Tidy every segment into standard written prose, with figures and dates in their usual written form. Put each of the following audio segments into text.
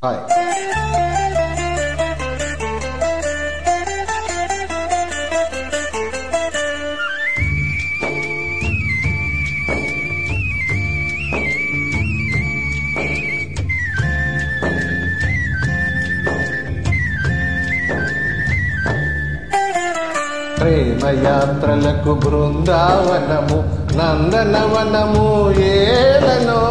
Hi. ప్రేమయాత్రలకు బృందావనము నందనవనము ఏలనో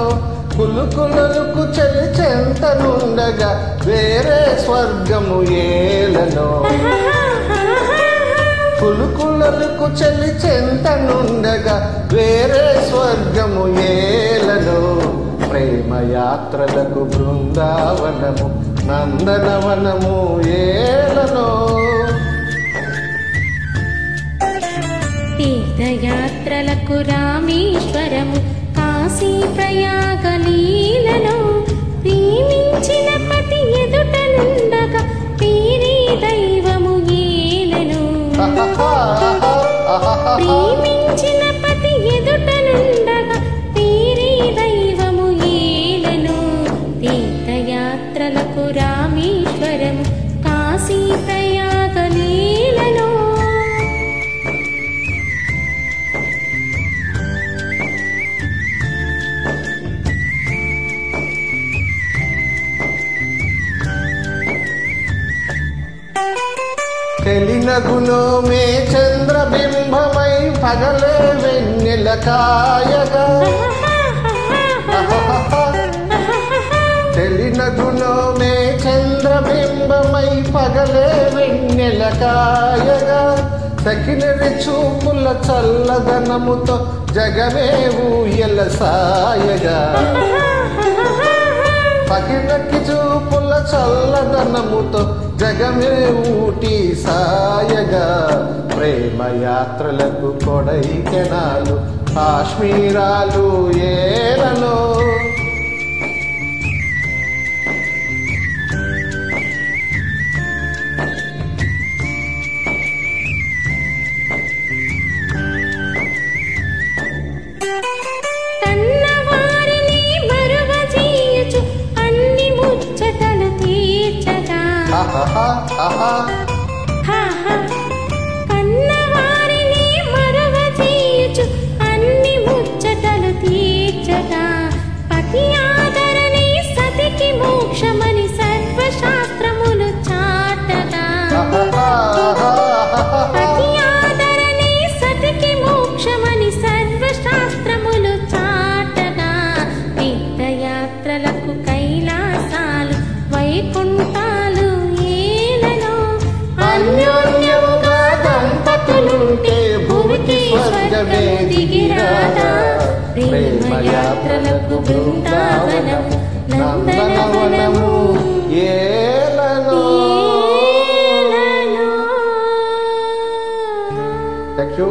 కులుకులకు చెలి చెంతనుండగా వేరే స్వర్గము ఏలనో కులుకులకు చెలి చెంతనుండగా వేరే స్వర్గము ఏలనో ప్రేమయాత్రలకు బృందావనము నందనవనము ఏలనో తీర్థయాత్రలకు రామేశ్వరము కాశీ ప్రయాగలీలలో ప్రేమించిన పతి ఎదుటనుండగా పేరే దైవము ఏలను ప్రేమించిన పతి ఎదుటనుండగా పేరే దైవము ఏలను తీర్థయాత్రలకు రామేశ్వరము కాశీ ప్రయాగలీలలో తెలినగులో మే చంద్రబింబమై పగలే వెన్నెల కాయగా తెలినగులో మే చంద్రబింబమై పగలే వెన్నెల కాయగా సకినరి చూపుల చల్లదనముతో జగమే ఊయల సాయగా పగినకి చూపుల చల్లదనముతో జగమే ఊటి సాయగా ప్రేమయాత్రలకు కొడైకెనాలు కాశ్మీరాలు ఏలనో కన్నవారిని మరువచేయుచు అన్ని ముచ్చటలు తీర్చగా పతి ఆదరణి సతికి మోక్షమని సర్వశాస్త్రములు చాటగా పతి ఆదరణి సతికి మోక్షమని సర్వశాస్త్రములు చాటగా తీర్థయాత్రలకు కైలాసాలు వైకుంఠాలు అన్యోన్యంగా దంపతులుంటే భూమికి స్వర్గమే దిగిరాదా ప్రేమయాత్రలకు బృందావనము నందనవనము ఏలనో. Thank you.